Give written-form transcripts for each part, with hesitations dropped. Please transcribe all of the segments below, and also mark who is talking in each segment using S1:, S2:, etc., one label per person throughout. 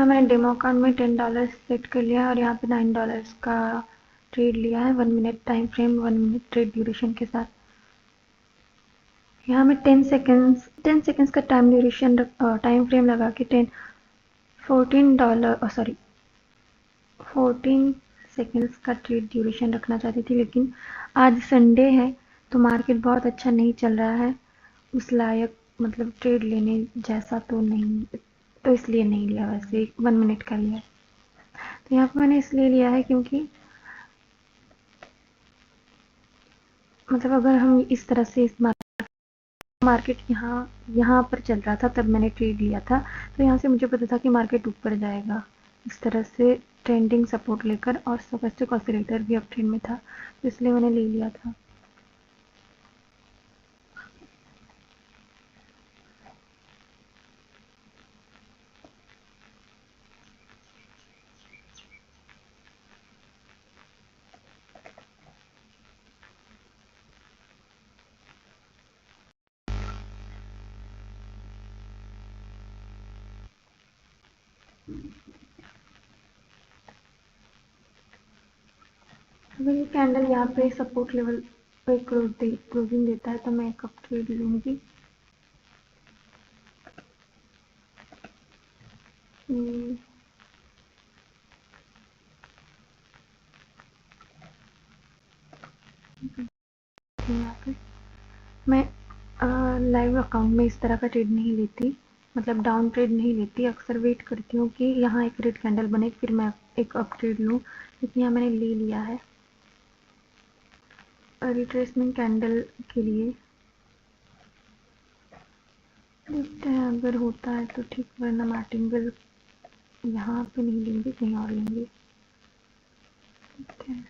S1: यहाँ मैंने demo account में $10 सेट कर लिया और यहाँ पे $9 का ट्रेड लिया है 1 minute time frame, 1 minute trade duration के साथ। यहाँ मैं 10 सेकेंड्स का टाइम फ्रेम लगा के $14 सेकेंड्स का ट्रेड ड्यूरेशन रखना चाहती थी, लेकिन आज संडे है तो मार्केट बहुत अच्छा नहीं चल रहा है, उस लायक मतलब ट्रेड लेने जैसा तो नहीं, तो इसलिए नहीं लिया। वैसे 1 मिनट का लिया। तो यहाँ पर मैंने इसलिए लिया है क्योंकि मतलब अगर हम इस तरह से इस मार्केट यहाँ पर चल रहा था तब मैंने ट्रेड लिया था, तो यहाँ से मुझे पता था कि मार्केट ऊपर जाएगा इस तरह से ट्रेंडिंग सपोर्ट लेकर, और स्टोचस्टिक ऑसिलेटर भी अप ट्रेंड में था, तो इसलिए मैंने ले लिया था। अगर ये कैंडल यहाँ पे सपोर्ट लेवल पे क्लोजिंग देता है तो मैं एक अप ट्रेड लूँगी। यहाँ पे मैं लाइव अकाउंट में इस तरह का ट्रेड नहीं लेती, मतलब डाउन ट्रेड नहीं लेती। अक्सर वेट करती हूँ कि यहाँ एक रेड कैंडल बने फिर मैं एक अप ट्रेड लूँ, लेकिन यहाँ मैंने ले लिया है रिट्रेसमेंट कैंडल के लिए। देखते हैं अगर होता है तो ठीक, वरना मार्टिंगल यहाँ पे नहीं लेंगे, कहीं और लेंगे। देखते हैं।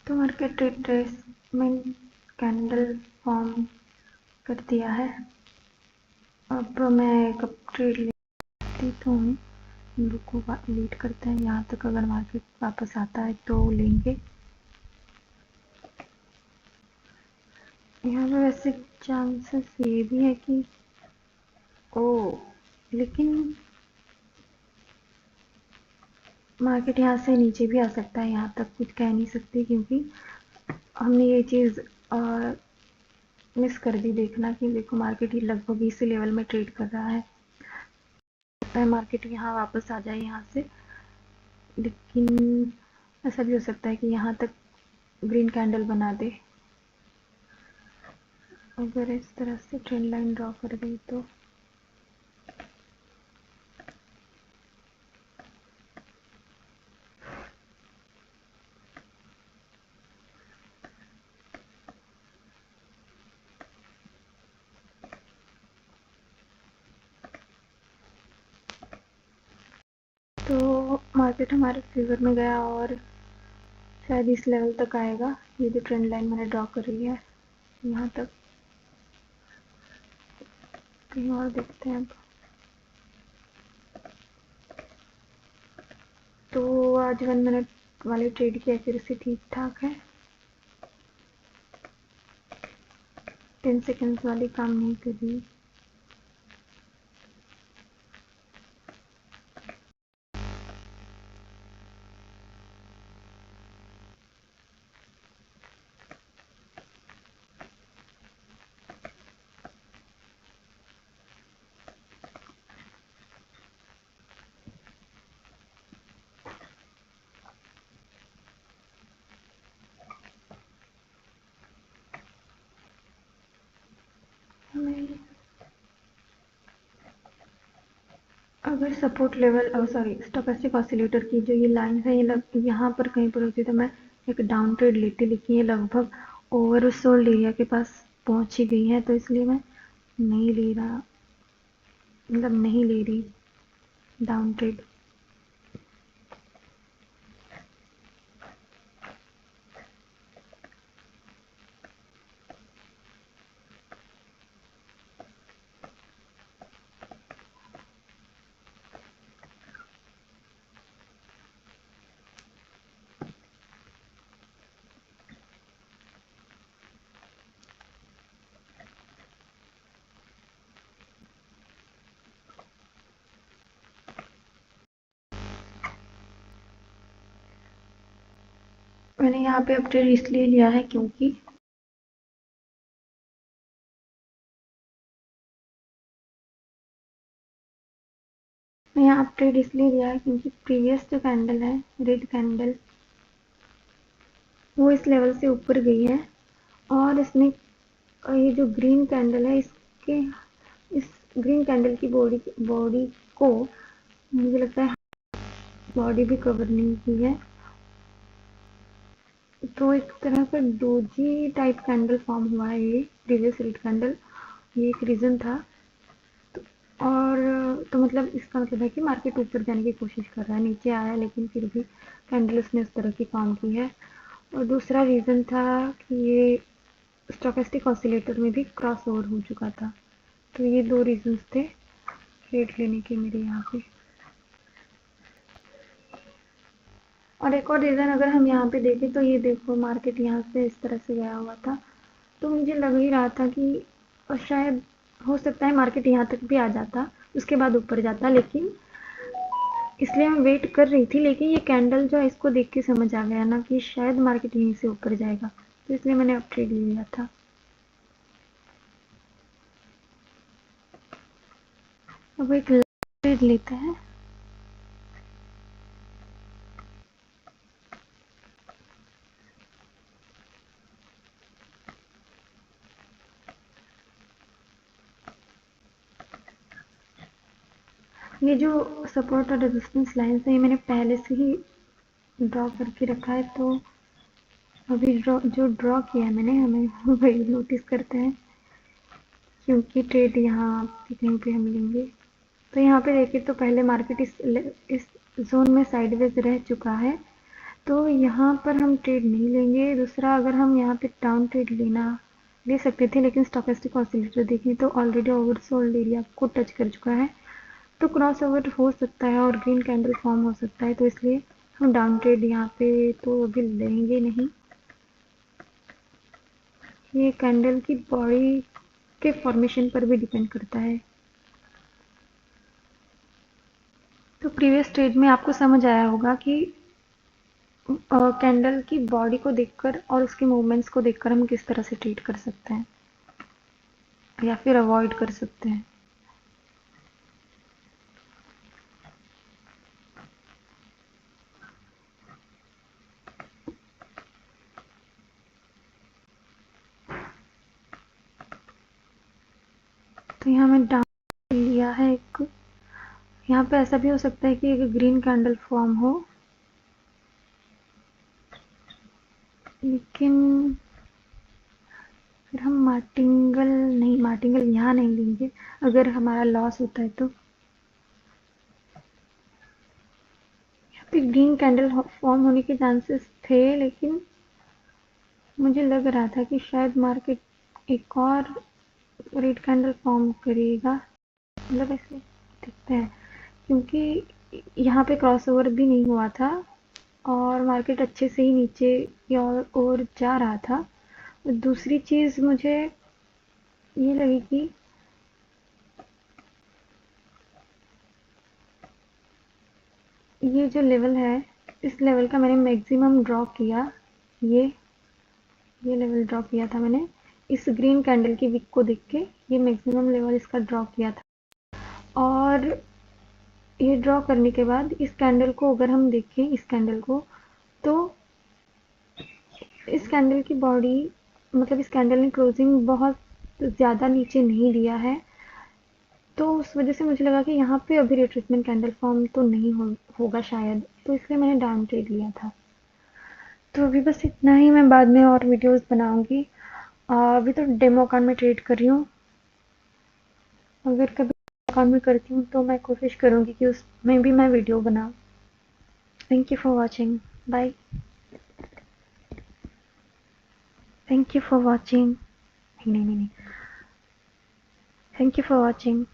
S1: तो मार्केट रिट्रेसमेंट कैंडल फॉर्म कर दिया है। अब मैं एक अप ट्रेड लेती तो हूँ, रुको वेट करते हैं यहाँ तक, अगर मार्केट वापस आता है तो लेंगे। यहाँ पे वैसे चांसेस ये भी है कि लेकिन मार्केट यहाँ से नीचे भी आ सकता है, यहाँ तक कुछ कह नहीं सकते क्योंकि हमने ये चीज़ मिस कर दी देखना कि देखो मार्केट ही लगभग इसी लेवल में ट्रेड कर रहा है। मार्केट यहाँ वापस आ जाए यहाँ से, लेकिन ऐसा भी हो सकता है कि यहाँ तक ग्रीन कैंडल बना दे। अगर इस तरह से ट्रेंड लाइन ड्रॉ कर गई तो मार्केट हमारे फेवर में गया और शायद इस लेवल तक आएगा। ये जो ट्रेंड लाइन मैंने ड्रॉ करी है यहाँ तक, कहीं और देखते हैं। अब तो आज 1 मिनट वाले ट्रेड की एक्यूरेसी ठीक ठाक है, 10 सेकेंड्स वाली काम नहीं कर रही। अगर सपोर्ट लेवल स्टोचस्टिक ऑसिलेटर की जो ये लाइन है ये यहाँ पर कहीं पर होती तो मैं एक डाउन ट्रेड लेती, लेकिन ये लगभग ओवरसोल्ड एरिया के पास पहुँच ही गई है, तो इसलिए मैं नहीं ले रहा, मतलब नहीं ले रही डाउन ट्रेड। मैंने यहाँ पे अपडेट इसलिए लिया है क्योंकि मैं यहाँ अपडेट इसलिए लिया है क्योंकि प्रीवियस जो कैंडल है, रेड कैंडल, वो इस लेवल से ऊपर गई है और इसमें ये जो ग्रीन कैंडल है, इसके इस ग्रीन कैंडल की बॉडी को मुझे लगता है बॉडी भी कवर नहीं की है, तो एक तरह का डोजी टाइप कैंडल फॉर्म हुआ है ये प्रीवियस रेड कैंडल। ये एक रीज़न था। और तो मतलब इसका मतलब है कि मार्केट ऊपर जाने की कोशिश कर रहा है, नीचे आया लेकिन फिर भी कैंडल उसने उस तरह की फॉर्म की है। और दूसरा रीज़न था कि ये स्टोकेस्टिक ऑसिलेटर में भी क्रॉस ओवर हो चुका था। तो ये दो रीजंस थे ट्रेड लेने के मेरे यहाँ पे। और एक और रीज़न अगर हम यहाँ पे देखें तो ये देखो मार्केट यहाँ से इस तरह से गया हुआ था, तो मुझे लग ही रहा था कि शायद हो सकता है मार्केट यहाँ तक भी आ जाता, उसके बाद ऊपर जाता, लेकिन इसलिए मैं वेट कर रही थी। लेकिन ये कैंडल जो है इसको देख के समझ आ गया ना कि शायद मार्केट यहीं से ऊपर जाएगा, तो इसलिए मैंने अब ट्रेड ले लिया था। अब एक ट्रेड लेते हैं। ये जो सपोर्ट और रेजिस्टेंस लाइन्स है ये मैंने पहले से ही ड्रॉ करके रखा है, तो अभी जो ड्रॉ किया है मैंने हमें वही नोटिस करते हैं, क्योंकि ट्रेड यहाँ पे कहीं पे हम लेंगे। तो यहाँ पे देखिए तो पहले मार्केट इस जोन में साइडवेज रह चुका है, तो यहाँ पर हम ट्रेड नहीं लेंगे। दूसरा, अगर हम यहाँ पे डाउन ट्रेड ले सकते थे, लेकिन स्टोकेस्टिक ऑसिलेटर देखें तो ऑलरेडी ओवरसोल्ड एरिया को टच कर चुका है, तो क्रॉस ओवर हो सकता है और ग्रीन कैंडल फॉर्म हो सकता है, तो इसलिए हम डाउन ट्रेड यहाँ पे तो अभी लेंगे नहीं। ये कैंडल की बॉडी के फॉर्मेशन पर भी डिपेंड करता है। तो प्रीवियस ट्रेड में आपको समझ आया होगा कि कैंडल की बॉडी को देखकर और उसके मूवमेंट्स को देखकर हम किस तरह से ट्रीट कर सकते हैं या फिर अवॉइड कर सकते हैं। तो यहाँ मैं डाउन लिया है एक। यहाँ पे ऐसा भी हो सकता है कि एक ग्रीन कैंडल फॉर्म हो, लेकिन फिर हम मार्टिंगल यहाँ नहीं लेंगे अगर हमारा लॉस होता है तो। यहाँ पे ग्रीन कैंडल फॉर्म होने के चांसेस थे, लेकिन मुझे लग रहा था कि शायद मार्केट एक और रेड कैंडल फॉर्म करेगा, मतलब ऐसे दिखता है, क्योंकि यहाँ पे क्रॉसओवर भी नहीं हुआ था और मार्केट अच्छे से ही नीचे की ओर जा रहा था। और दूसरी चीज़ मुझे ये लगी कि ये जो लेवल है, इस लेवल का मैंने मैक्सिमम ड्रॉ किया। ये ये लेवल ड्रॉ किया था मैंने इस ग्रीन कैंडल की विक को देख के, ये मैक्सिमम लेवल इसका ड्रॉ किया था। और ये ड्रॉ करने के बाद इस कैंडल को अगर हम देखें, इस कैंडल को, तो इस कैंडल की बॉडी, मतलब इस कैंडल ने क्लोजिंग बहुत ज़्यादा नीचे नहीं दिया है, तो उस वजह से मुझे लगा कि यहाँ पे अभी रिट्रेसमेंट कैंडल फॉर्म तो नहीं होगा शायद, तो इसलिए मैंने डाउन ट्रेड लिया था। तो अभी बस इतना ही, मैं बाद में और वीडियोस बनाऊंगी। अभी तो डेमो अकाउंट में ट्रेड कर रही हूँ। अगर कभी अकाउंट में करती हूँ तो मैं कोशिश करूँगी कि उसमें भी मैं वीडियो बनाऊँ। Thank you for watching. Bye. Thank you for watching. नहीं नहीं नहीं, थैंक यू फॉर वॉचिंग।